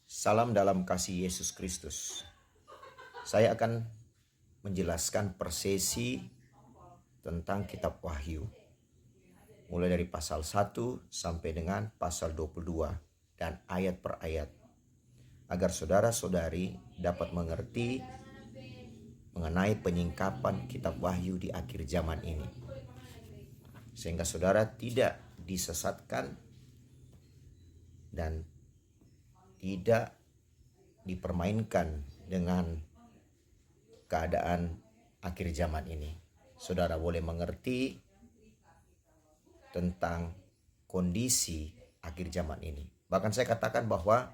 Salam dalam kasih Yesus Kristus. Saya akan menjelaskan persesi tentang kitab Wahyu. Mulai dari pasal 1 sampai dengan pasal 22 dan ayat per ayat. Agar saudara-saudari dapat mengerti mengenai penyingkapan kitab Wahyu di akhir zaman ini. Sehingga saudara tidak disesatkan dan tidak dipermainkan dengan keadaan akhir zaman ini. Saudara boleh mengerti tentang kondisi akhir zaman ini. Bahkan saya katakan bahwa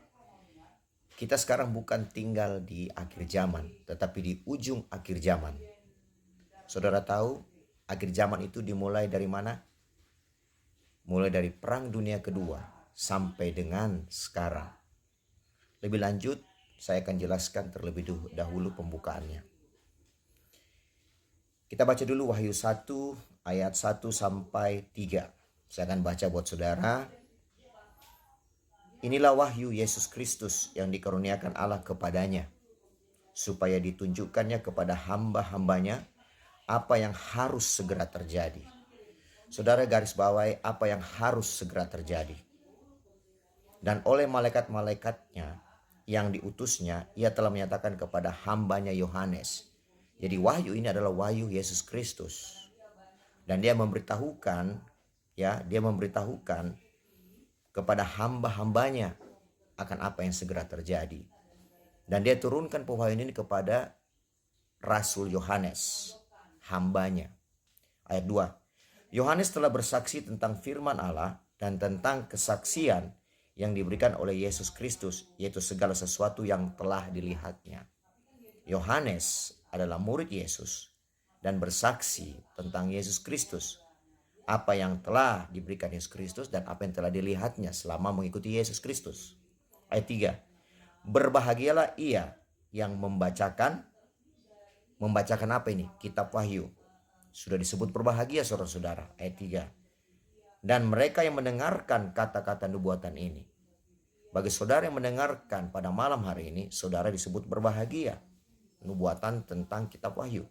kita sekarang bukan tinggal di akhir zaman, tetapi di ujung akhir zaman. Saudara tahu akhir zaman itu dimulai dari mana? Mulai dari Perang Dunia Kedua sampai dengan sekarang. Lebih lanjut, saya akan jelaskan terlebih dahulu pembukaannya. Kita baca dulu Wahyu 1 ayat 1 sampai 3. Saya akan baca buat saudara. Inilah wahyu Yesus Kristus yang dikaruniakan Allah kepadanya, supaya ditunjukkannya kepada hamba-hambanya apa yang harus segera terjadi. Saudara garis bawahi apa yang harus segera terjadi. Dan oleh malaikat-malaikatnya yang diutusnya, ia telah menyatakan kepada hambanya Yohanes. Jadi wahyu ini adalah wahyu Yesus Kristus. Dan dia memberitahukan kepada hamba-hambanya akan apa yang segera terjadi. Dan dia turunkan pewahyuan ini kepada Rasul Yohanes, hambanya. Ayat 2. Yohanes telah bersaksi tentang firman Allah dan tentang kesaksian yang diberikan oleh Yesus Kristus, yaitu segala sesuatu yang telah dilihatnya. Yohanes adalah murid Yesus dan bersaksi tentang Yesus Kristus, apa yang telah diberikan Yesus Kristus dan apa yang telah dilihatnya selama mengikuti Yesus Kristus. Ayat 3. Berbahagialah ia yang membacakan apa ini? Kitab Wahyu. Sudah disebut berbahagia saudara-saudara. Ayat 3. Dan mereka yang mendengarkan kata-kata nubuatan ini. Bagi saudara yang mendengarkan pada malam hari ini, saudara disebut berbahagia. Nubuatan tentang kitab Wahyu.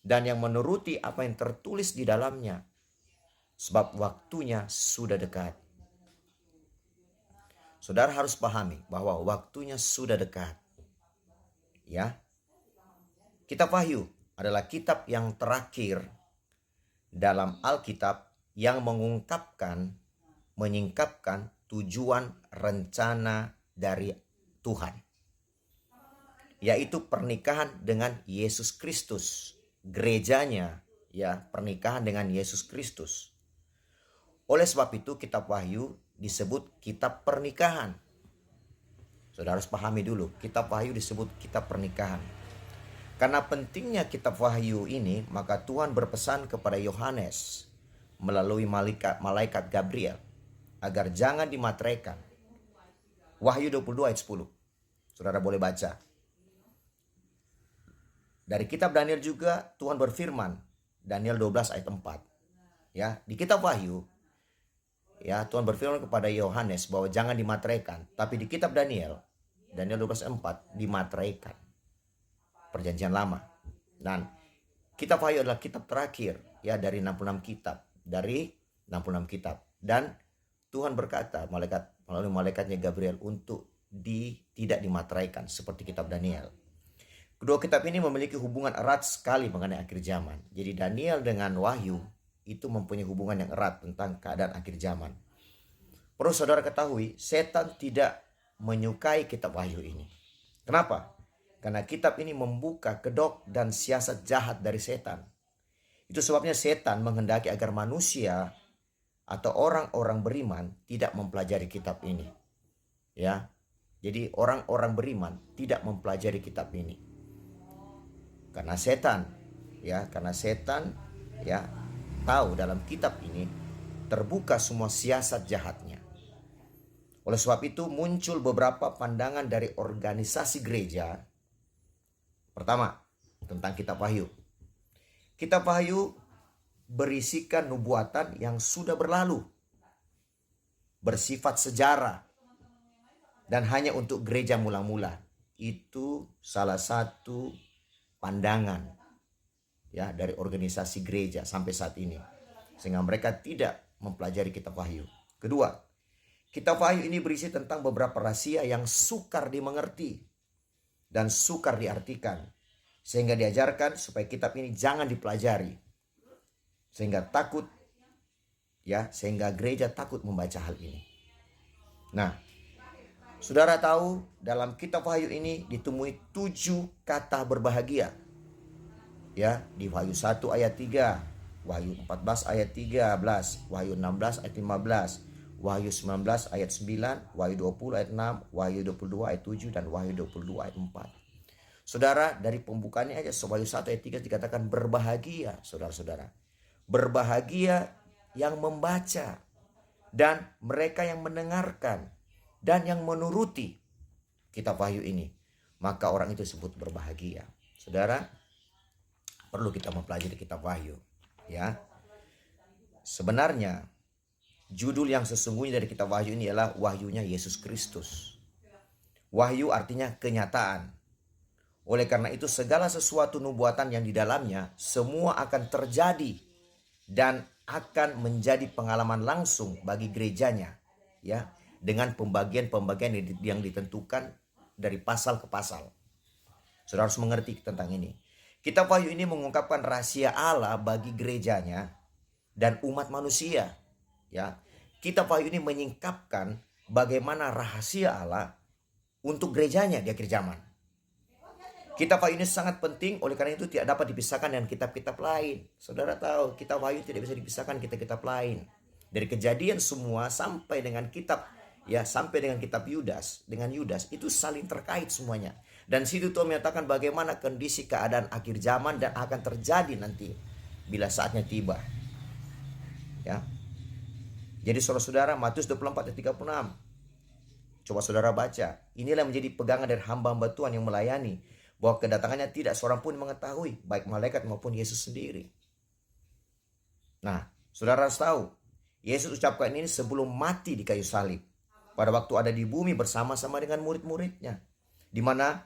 Dan yang menuruti apa yang tertulis di dalamnya. Sebab waktunya sudah dekat. Saudara harus pahami bahwa waktunya sudah dekat. Ya. Kitab Wahyu adalah kitab yang terakhir dalam Alkitab yang menyingkapkan tujuan rencana dari Tuhan, yaitu pernikahan dengan Yesus Kristus. Gerejanya, pernikahan dengan Yesus Kristus. Oleh sebab itu kitab Wahyu disebut kitab pernikahan. Saudara harus pahami dulu, kitab Wahyu disebut kitab pernikahan. Karena pentingnya kitab Wahyu ini, maka Tuhan berpesan kepada Yohanes melalui malaikat Gabriel agar jangan dimateraikan. Wahyu 22 ayat 10. Saudara boleh baca. Dari kitab Daniel juga Tuhan berfirman, Daniel 12 ayat 4. Ya, di kitab Wahyu Tuhan berfirman kepada Yohanes bahwa jangan dimateraikan, tapi di kitab Daniel 12 ayat 4 dimateraikan. Perjanjian Lama. Dan kitab Wahyu adalah kitab terakhir dari 66 kitab. Dan Tuhan berkata melalui malaikatnya Gabriel untuk tidak dimateraikan seperti kitab Daniel. Kedua kitab ini memiliki hubungan erat sekali mengenai akhir zaman. Jadi Daniel dengan Wahyu itu mempunyai hubungan yang erat tentang keadaan akhir zaman. Perlu saudara ketahui, setan tidak menyukai kitab Wahyu ini. Kenapa? Karena kitab ini membuka kedok dan siasat jahat dari setan. Itu sebabnya setan menghendaki agar manusia atau orang-orang beriman tidak mempelajari kitab ini. Ya. Jadi orang-orang beriman tidak mempelajari kitab ini. Karena setan tahu dalam kitab ini terbuka semua siasat jahatnya. Oleh sebab itu muncul beberapa pandangan dari organisasi gereja. Pertama, tentang kitab Wahyu. Kitab Wahyu berisikan nubuatan yang sudah berlalu, bersifat sejarah, dan hanya untuk gereja mula-mula. Itu salah satu pandangan ya dari organisasi gereja sampai saat ini, sehingga mereka tidak mempelajari kitab Wahyu. Kedua, kitab Wahyu ini berisi tentang beberapa rahasia yang sukar dimengerti dan sukar diartikan, sehingga diajarkan supaya kitab ini jangan dipelajari, sehingga gereja takut membaca hal ini. Nah, saudara tahu dalam kitab Wahyu ini ditemui 7 kata berbahagia. Ya, di Wahyu 1 ayat 3, Wahyu 14 ayat 13, Wahyu 16 ayat 15, Wahyu 19 ayat 9, Wahyu 20 ayat 6, Wahyu 22 ayat 7, dan Wahyu 22 ayat 4. Saudara, dari pembukaannya aja Wahyu 1 ayat 3 dikatakan berbahagia, saudara-saudara. Berbahagia yang membaca dan mereka yang mendengarkan dan yang menuruti kitab Wahyu ini, maka orang itu disebut berbahagia. Saudara, perlu kita mempelajari kitab Wahyu, ya. Sebenarnya judul yang sesungguhnya dari kitab Wahyu ini adalah wahyunya Yesus Kristus. Wahyu artinya kenyataan. Oleh karena itu segala sesuatu nubuatan yang di dalamnya semua akan terjadi dan akan menjadi pengalaman langsung bagi gerejanya, ya, dengan pembagian-pembagian yang ditentukan dari pasal ke pasal. Saudara harus mengerti tentang ini. Kitab Wahyu ini mengungkapkan rahasia Allah bagi gerejanya dan umat manusia. Ya, kitab Wahyu ini menyingkapkan bagaimana rahasia Allah untuk gerejanya di akhir zaman. Kitab Wahyu ini sangat penting, oleh karena itu tidak dapat dipisahkan dengan kitab-kitab lain. Saudara tahu, kitab Wahyu tidak bisa dipisahkan kitab-kitab lain. Dari Kejadian semua sampai dengan kitab Yudas, itu saling terkait semuanya. Dan situ Tuhan menyatakan bagaimana kondisi keadaan akhir zaman dan akan terjadi nanti bila saatnya tiba. Ya. Jadi saudara-saudara, Matius 24 ayat 36. Coba saudara baca. Inilah menjadi pegangan dari hamba-hamba Tuhan yang melayani, bahwa kedatangannya tidak seorang pun mengetahui, baik malaikat maupun Yesus sendiri. Nah, saudara harus tahu, Yesus ucapkan ini sebelum mati di kayu salib. Pada waktu ada di bumi bersama-sama dengan murid-muridnya. Di mana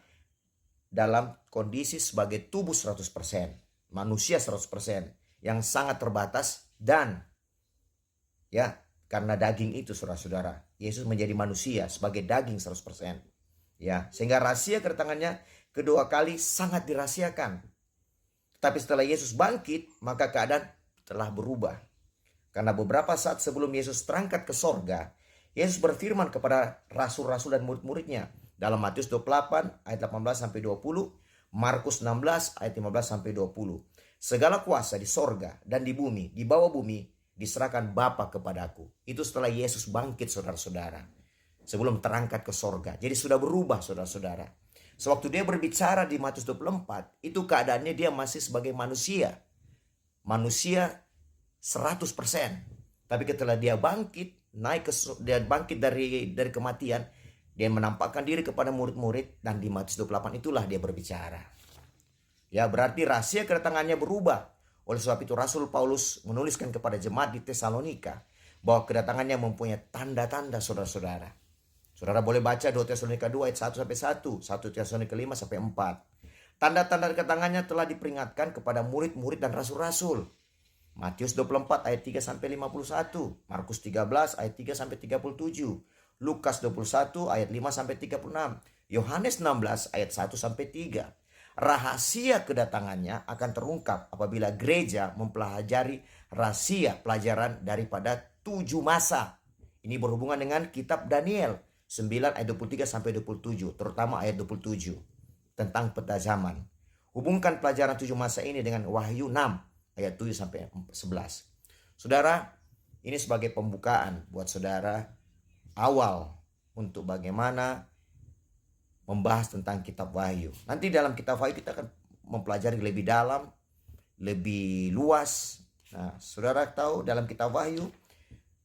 dalam kondisi sebagai tubuh 100%, manusia 100%, yang sangat terbatas, dan ya karena daging itu saudara-saudara, Yesus menjadi manusia sebagai daging 100%. Ya, sehingga rahasia kedatangannya kedua kali sangat dirahasiakan. Tapi setelah Yesus bangkit, maka keadaan telah berubah. Karena beberapa saat sebelum Yesus terangkat ke sorga, Yesus berfirman kepada rasul-rasul dan murid-muridnya dalam Matius 28 ayat 18-20, Markus 16 ayat 15-20. Segala kuasa di sorga dan di bumi, di bawah bumi, diserahkan Bapa kepadaku. Itu setelah Yesus bangkit, saudara-saudara. Sebelum terangkat ke sorga. Jadi sudah berubah, saudara-saudara. Sewaktu dia berbicara di Matius 24, itu keadaannya dia masih sebagai manusia. Manusia 100%. Tapi ketika dia bangkit, dia bangkit dari kematian, dia menampakkan diri kepada murid-murid, dan di Matius 28 itulah dia berbicara. Ya, berarti rahasia kedatangannya berubah. Oleh sebab itu Rasul Paulus menuliskan kepada jemaat di Tesalonika bahwa kedatangannya mempunyai tanda-tanda, saudara-saudara. Saudara boleh baca 2 Tesalonika 2 ayat 1-1, 1 Tesalonika 5-4. Tanda-tanda kedatangannya telah diperingatkan kepada murid-murid dan rasul-rasul. Matius 24 ayat 3-51, Markus 13 ayat 3-37, Lukas 21 ayat 5-36, Yohanes 16 ayat 1-3. Rahasia kedatangannya akan terungkap apabila gereja mempelajari rahasia pelajaran daripada 7 masa. Ini berhubungan dengan kitab Daniel 9 ayat 23-27, terutama ayat 27 tentang peta zaman. Hubungkan pelajaran 7 masa ini dengan Wahyu 6 ayat 7-11. Saudara, ini sebagai pembukaan buat saudara awal untuk bagaimana membahas tentang kitab Wahyu. Nanti dalam kitab Wahyu kita akan mempelajari lebih dalam, lebih luas. Nah, saudara tahu dalam kitab Wahyu,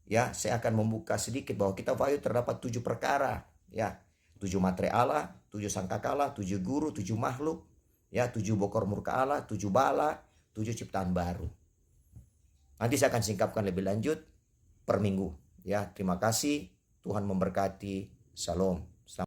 ya, saya akan membuka sedikit bahwa kitab Wahyu terdapat 7 perkara, ya. 7 materi Allah, 7 sangkakala, 7 guru, 7 makhluk, ya, 7 bokor murka Allah, 7 bala, 7 ciptaan baru. Nanti saya akan singkapkan lebih lanjut per minggu, ya. Terima kasih, Tuhan memberkati. Shalom. Selamat